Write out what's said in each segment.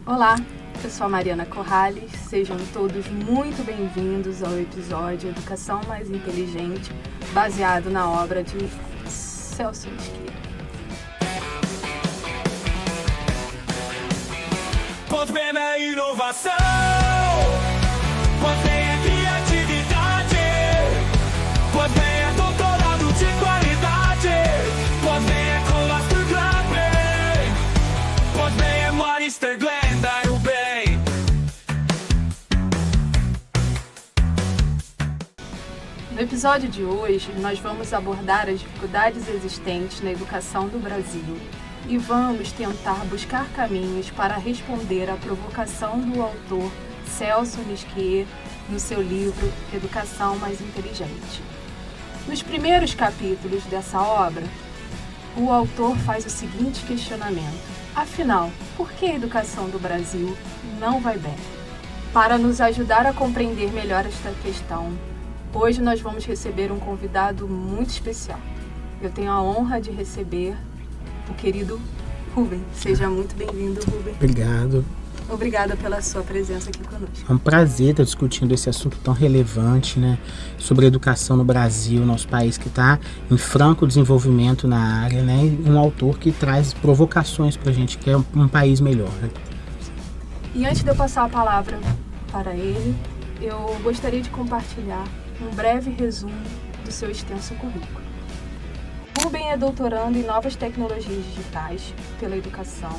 Olá, eu sou a Mariana Corrales, sejam todos muito bem-vindos ao episódio Educação Mais Inteligente, baseado na obra de Celso Mesquita. Pois bem na inovação, pois bem a criatividade, pois bem é doutorado de qualidade, pois bem é com Master Glenn, pois bem é Master Glenn da UBEM. No episódio de hoje, nós vamos abordar as dificuldades existentes na educação do Brasil e vamos tentar buscar caminhos para responder à provocação do autor Celso Mesquita no seu livro Educação Mais Inteligente. Nos primeiros capítulos dessa obra, o autor faz o seguinte questionamento: afinal, por que a educação do Brasil não vai bem? Para nos ajudar a compreender melhor esta questão, hoje nós vamos receber um convidado muito especial. Eu tenho a honra de receber o querido Rubem. Seja muito bem-vindo, Rubem. Obrigado. Obrigada pela sua presença aqui conosco. É um prazer estar discutindo esse assunto tão relevante, né? Sobre a educação no Brasil, nosso país que está em franco desenvolvimento na área, né? E um autor que traz provocações para a gente, que é um país melhor, né? E antes de eu passar a palavra para ele, eu gostaria de compartilhar um breve resumo do seu extenso currículo. Rubem é doutorando em Novas Tecnologias Digitais pela Educação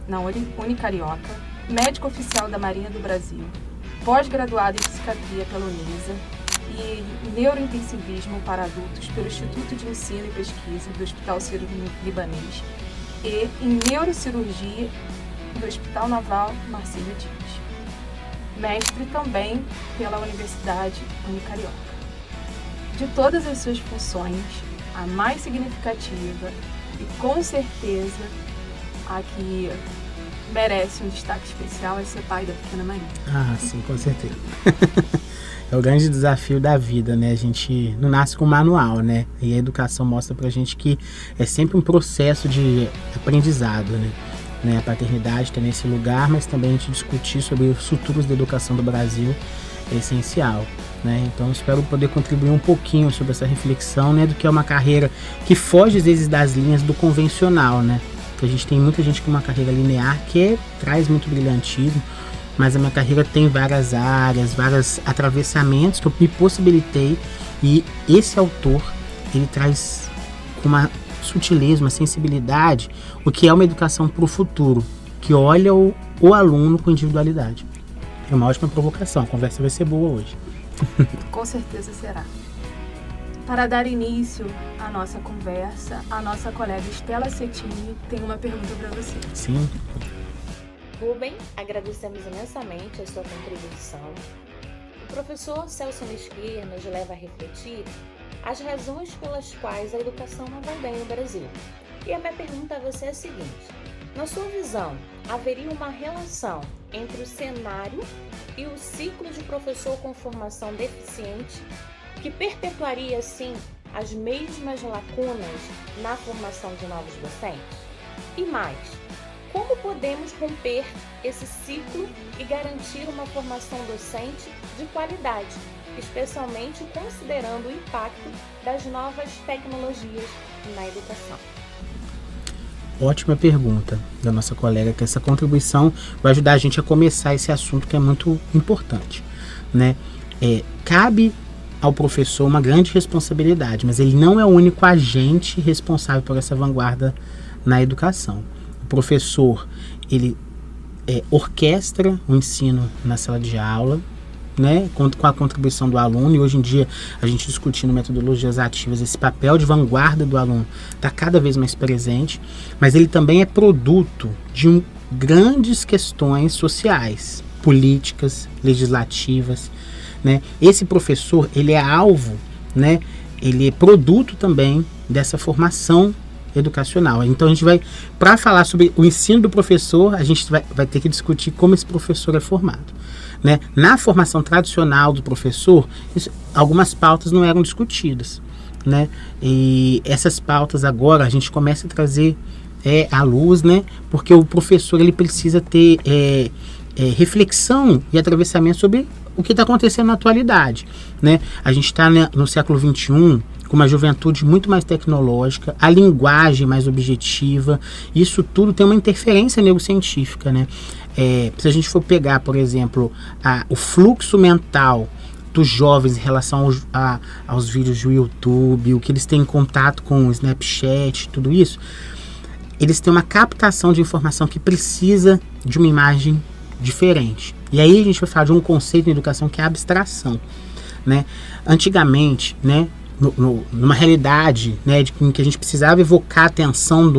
na Unicarioca, médico oficial da Marinha do Brasil, pós-graduado em Psiquiatria pela Unisa e Neurointensivismo para Adultos pelo Instituto de Ensino e Pesquisa do Hospital Sírio-Libanês e em Neurocirurgia do Hospital Naval Marcílio Dias. Mestre também pela Universidade Unicarioca. De todas as suas funções, a mais significativa e com certeza a que merece um destaque especial é ser pai da pequena Maria. Ah, sim, com certeza. É o grande desafio da vida, né? A gente não nasce com manual, né? E a educação mostra pra gente que é sempre um processo de aprendizado, né? A paternidade está nesse lugar, mas também a gente discutir sobre os futuros da educação do Brasil é essencial, né? Então espero poder contribuir um pouquinho sobre essa reflexão, né? Do que é uma carreira que foge às vezes das linhas do convencional, né? Porque a gente tem muita gente com uma carreira linear que traz muito brilhantismo, mas a minha carreira tem várias áreas, vários atravessamentos que eu me possibilitei, e esse autor, ele traz com uma sutileza, uma sensibilidade, o que é uma educação para o futuro, que olha o aluno com individualidade. É uma ótima provocação, a conversa vai ser boa hoje. Com certeza será. Para dar início à nossa conversa, a nossa colega Estela Cettini tem uma pergunta para você. Sim. Rubem, agradecemos imensamente a sua contribuição. O professor Celso Mesquita nos leva a refletir as razões pelas quais a educação não vai bem no Brasil. E a minha pergunta a você é a seguinte: na sua visão, haveria uma relação entre o cenário e o ciclo de professor com formação deficiente que perpetuaria, assim, as mesmas lacunas na formação de novos docentes? E mais, como podemos romper esse ciclo e garantir uma formação docente de qualidade, especialmente considerando o impacto das novas tecnologias na educação? Ótima pergunta da nossa colega, que essa contribuição vai ajudar a gente a começar esse assunto que é muito importante, né? Cabe ao professor uma grande responsabilidade, mas ele não é o único agente responsável por essa vanguarda na educação. O professor, ele orquestra o ensino na sala de aula, né, com a contribuição do aluno, e hoje em dia a gente discutindo metodologias ativas, esse papel de vanguarda do aluno está cada vez mais presente, mas ele também é produto de grandes questões sociais, políticas, legislativas, né? Esse professor, ele é alvo, né, ele é produto também dessa formação educacional. Então a gente vai, para falar sobre o ensino do professor, a gente vai ter que discutir como esse professor é formado, né? Na formação tradicional do professor, algumas pautas não eram discutidas, né? E essas pautas agora a gente começa a trazer à luz, né? Porque o professor ele precisa ter reflexão e atravessamento sobre o que está acontecendo na atualidade, né? A gente está, né, no século XXI, com uma juventude muito mais tecnológica, a linguagem mais objetiva, isso tudo tem uma interferência neurocientífica, né? Se a gente for pegar, por exemplo, o fluxo mental dos jovens em relação aos vídeos do YouTube, o que eles têm em contato com o Snapchat, tudo isso, eles têm uma captação de informação que precisa de uma imagem diferente. E aí a gente vai falar de um conceito em educação que é a abstração, né? Antigamente, né, numa realidade, né, em que a gente precisava evocar a atenção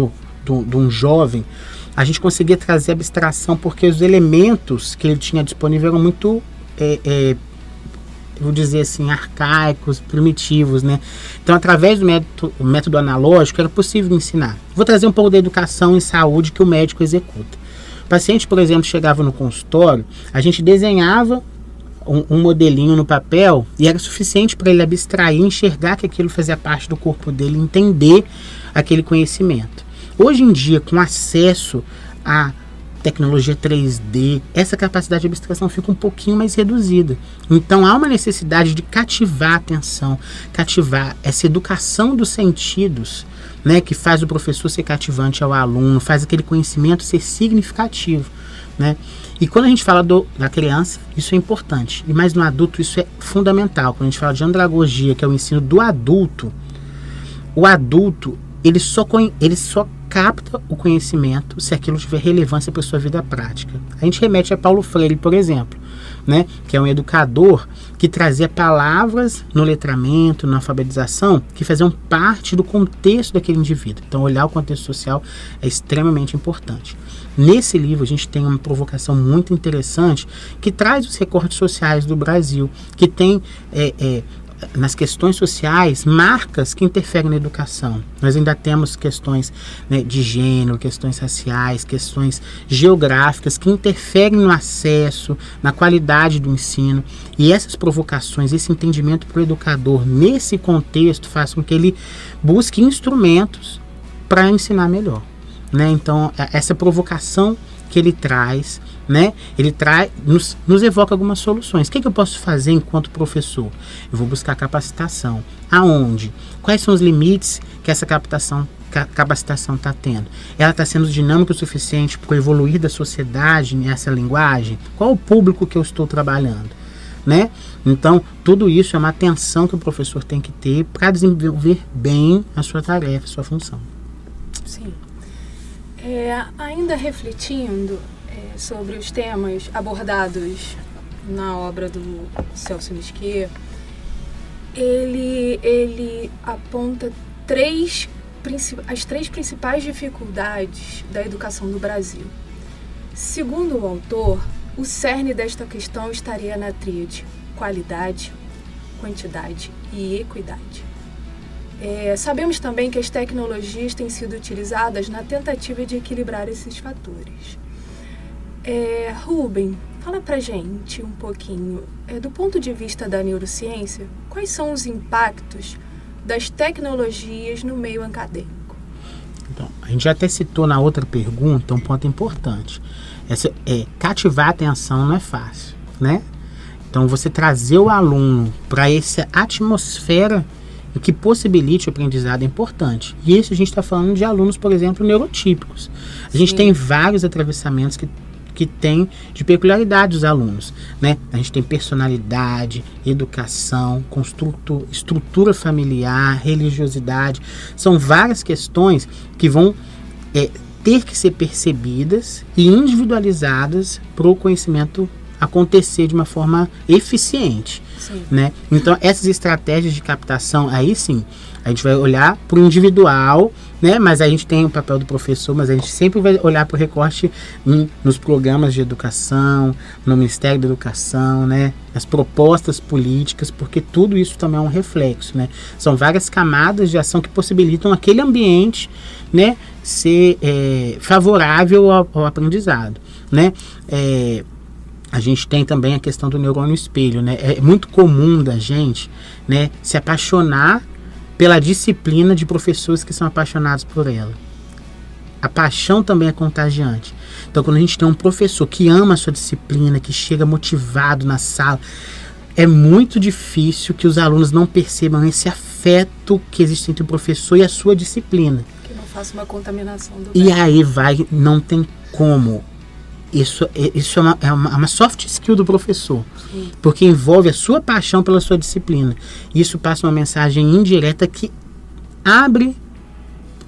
de um jovem, a gente conseguia trazer abstração porque os elementos que ele tinha disponível eram muito, vou dizer assim, arcaicos, primitivos, né? Então, através do método analógico, era possível ensinar. Vou trazer um pouco da educação em saúde que o médico executa. O paciente, por exemplo, chegava no consultório, a gente desenhava um modelinho no papel e era suficiente para ele abstrair, enxergar que aquilo fazia parte do corpo dele, entender aquele conhecimento. Hoje em dia, com acesso à tecnologia 3D, essa capacidade de abstração fica um pouquinho mais reduzida. Então há uma necessidade de cativar a atenção, cativar essa educação dos sentidos, né, que faz o professor ser cativante ao aluno, faz aquele conhecimento ser significativo, né? E quando a gente fala da criança, isso é importante. E mais no adulto, isso é fundamental. Quando a gente fala de andragogia, que é o ensino do adulto, o adulto, ele só capta o conhecimento se aquilo tiver relevância para a sua vida prática. A gente remete a Paulo Freire, por exemplo, né, que é um educador que trazia palavras no letramento, na alfabetização, que faziam parte do contexto daquele indivíduo. Então, olhar o contexto social é extremamente importante. Nesse livro, a gente tem uma provocação muito interessante que traz os recortes sociais do Brasil, que tem nas questões sociais, marcas que interferem na educação. Nós ainda temos questões, né, de gênero, questões raciais, questões geográficas que interferem no acesso, na qualidade do ensino. E essas provocações, esse entendimento para o educador nesse contexto faz com que ele busque instrumentos para ensinar melhor, né? Então, essa provocação que ele traz, né? Ele nos evoca algumas soluções. O que eu posso fazer enquanto professor? Eu vou buscar capacitação. Aonde? Quais são os limites que essa capacitação está tendo? Ela está sendo dinâmica o suficiente para o evoluir da sociedade nessa linguagem? Qual o público que eu estou trabalhando, né? Então, tudo isso é uma atenção que o professor tem que ter para desenvolver bem a sua tarefa, a sua função. Sim. Ainda refletindo sobre os temas abordados na obra do Celso Nisquet, ele aponta as três principais dificuldades da educação do Brasil. Segundo o autor, o cerne desta questão estaria na tríade qualidade, quantidade e equidade. Sabemos também que as tecnologias têm sido utilizadas na tentativa de equilibrar esses fatores. Rubem, fala pra gente um pouquinho, do ponto de vista da neurociência, quais são os impactos das tecnologias no meio acadêmico? Então, a gente já até citou na outra pergunta um ponto importante. Cativar a atenção não é fácil, né? Então, você trazer o aluno para essa atmosfera que possibilite o aprendizado é importante. E isso a gente está falando de alunos, por exemplo, neurotípicos. A gente tem vários atravessamentos que tem de peculiaridade dos alunos, né? A gente tem personalidade, educação, estrutura familiar, religiosidade. São várias questões que vão ter que ser percebidas e individualizadas para o conhecimento acontecer de uma forma eficiente, né? Então, essas estratégias de captação, aí sim, a gente vai olhar para o individual, né? Mas a gente tem o papel do professor, mas a gente sempre vai olhar para o recorte nos programas de educação, no Ministério da Educação, né? As propostas políticas, porque tudo isso também é um reflexo, né? São várias camadas de ação que possibilitam aquele ambiente, né, ser favorável ao aprendizado, né? A gente tem também a questão do neurônio espelho, né? É muito comum da gente, né, se apaixonar pela disciplina de professores que são apaixonados por ela. A paixão também é contagiante. Então, quando a gente tem um professor que ama a sua disciplina, que chega motivado na sala, é muito difícil que os alunos não percebam esse afeto que existe entre o professor e a sua disciplina. Que não faça uma contaminação do E aí não tem como. Isso é uma soft skill do professor. Sim. Porque envolve a sua paixão pela sua disciplina. Isso passa uma mensagem indireta que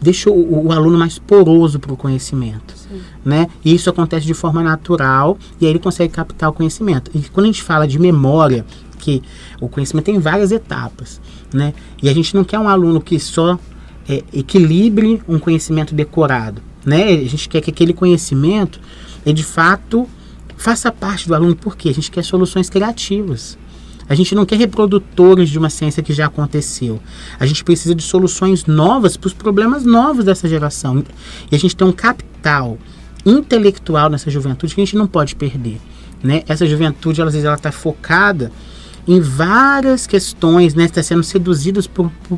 deixa o aluno mais poroso para o conhecimento. Né? E isso acontece de forma natural e aí ele consegue captar o conhecimento. E quando a gente fala de memória, que o conhecimento tem várias etapas, né? E a gente não quer um aluno que só equilibre um conhecimento decorado, né? A gente quer que aquele conhecimento de fato faça parte do aluno, porque a gente quer soluções criativas. A gente não quer reprodutores de uma ciência que já aconteceu. A gente precisa de soluções novas para os problemas novos dessa geração. E a gente tem um capital intelectual nessa juventude que a gente não pode perder, né? Essa juventude, às vezes, ela está focada em várias questões, né? Está sendo seduzida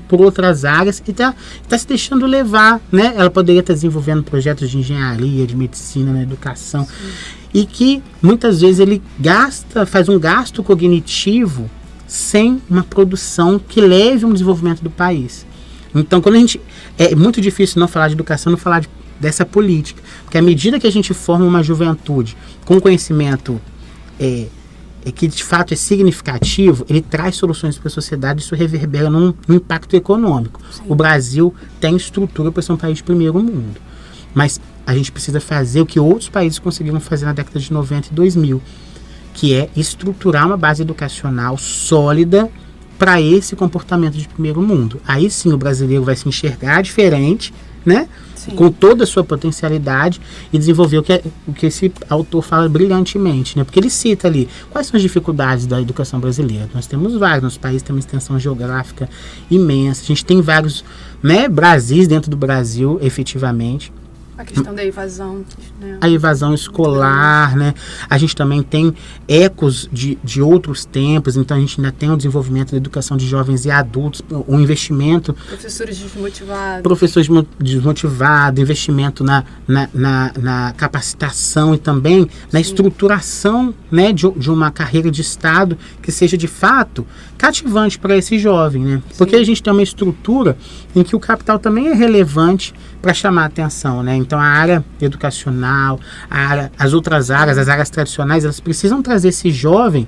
por outras áreas e está se deixando levar, né? Ela poderia estar desenvolvendo projetos de engenharia, de medicina, na educação. Sim. E que muitas vezes ele faz um gasto cognitivo sem uma produção que leve a um desenvolvimento do país. Então, é muito difícil não falar de educação, não falar dessa política, porque à medida que a gente forma uma juventude com conhecimento que de fato é significativo, ele traz soluções para a sociedade e isso reverbera num impacto econômico. Sim. O Brasil tem estrutura para ser um país de primeiro mundo, mas a gente precisa fazer o que outros países conseguiram fazer na década de 90 e 2000, que é estruturar uma base educacional sólida para esse comportamento de primeiro mundo. Aí sim o brasileiro vai se enxergar diferente, né? Sim. Com toda a sua potencialidade e desenvolver o que esse autor fala brilhantemente, né? Porque ele cita ali quais são as dificuldades da educação brasileira. Nós temos vários, nosso país tem uma extensão geográfica imensa, a gente tem vários, né, Brasis dentro do Brasil, efetivamente. A questão da evasão, né? A evasão escolar, né? A gente também tem ecos de outros tempos, então a gente ainda tem o desenvolvimento da educação de jovens e adultos, o investimento... Professores desmotivados, investimento na capacitação e também na estruturação, né, de uma carreira de Estado que seja de fato cativante para esse jovem, né? Porque a gente tem uma estrutura em que o capital também é relevante para chamar a atenção, né? Então a área educacional, as outras áreas, as áreas tradicionais, elas precisam trazer esse jovem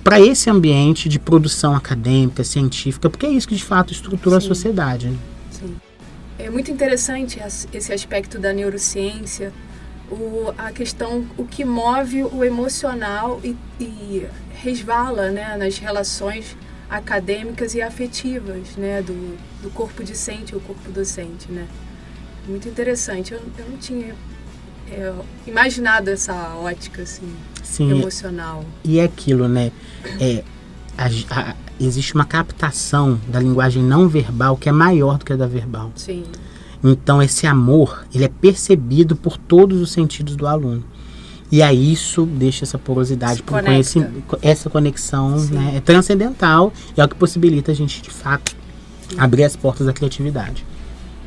para esse ambiente de produção acadêmica, científica, porque é isso que de fato estrutura a sociedade. Né? Sim. É muito interessante esse aspecto da neurociência, a questão, o que move o emocional e resvala, né, nas relações acadêmicas e afetivas, né, do corpo discente e o corpo docente, né? Muito interessante. Eu não tinha imaginado essa ótica assim, sim, emocional. E é aquilo, né? Existe uma captação da linguagem não verbal que é maior do que a da verbal. Sim. Então esse amor, ele é percebido por todos os sentidos do aluno. E aí isso deixa essa porosidade para o conhecimento, essa conexão, né, é transcendental e é o que possibilita a gente, de fato, abrir as portas da criatividade.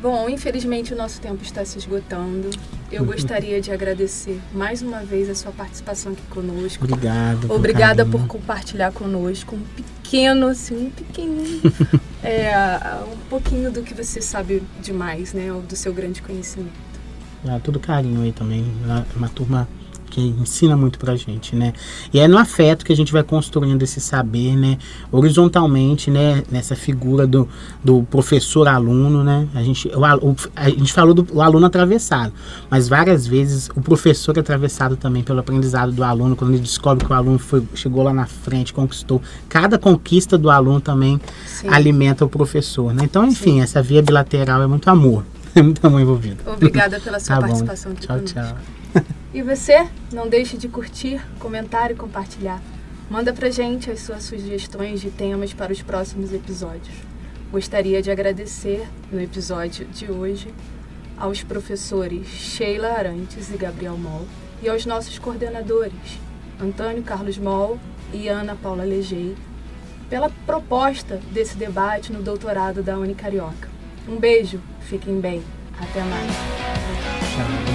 Bom, infelizmente o nosso tempo está se esgotando. Eu gostaria de agradecer mais uma vez a sua participação aqui conosco. Obrigado. Obrigada por compartilhar conosco um pequenininho, um pouquinho do que você sabe demais, né, do seu grande conhecimento. Todo carinho aí também, uma turma que ensina muito pra gente, né? E é no afeto que a gente vai construindo esse saber, né? Horizontalmente, né? Nessa figura do professor-aluno, né? A gente falou do aluno atravessado, mas várias vezes o professor é atravessado também pelo aprendizado do aluno, quando ele descobre que o aluno chegou lá na frente, conquistou. Cada conquista do aluno também alimenta o professor, né? Então, enfim, essa via bilateral é muito amor. É muito amor envolvido. Obrigada pela sua participação aqui conosco. Tchau. E você, não deixe de curtir, comentar e compartilhar. Manda pra gente as suas sugestões de temas para os próximos episódios. Gostaria de agradecer, no episódio de hoje, aos professores Sheila Arantes e Gabriel Moll e aos nossos coordenadores, Antônio Carlos Moll e Ana Paula Legei, pela proposta desse debate no doutorado da Unicarioca. Um beijo, fiquem bem, até mais. Tchau.